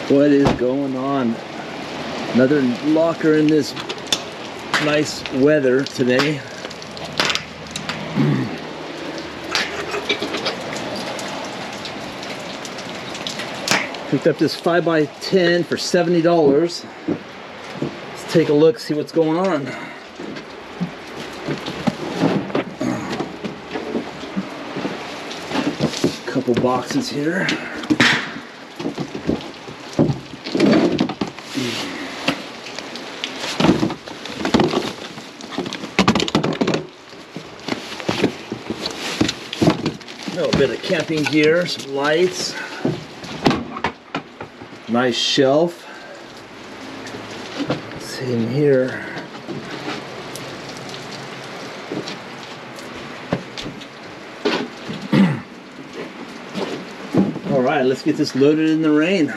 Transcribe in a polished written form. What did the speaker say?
What is going on? Another locker in this nice weather today. Picked up this 5x10 for $70. Let's take a look, see what's going on. Couple boxes here. A little bit of camping gear, some lights, nice shelf. Let's see in here. All right, let's get this loaded in the rain.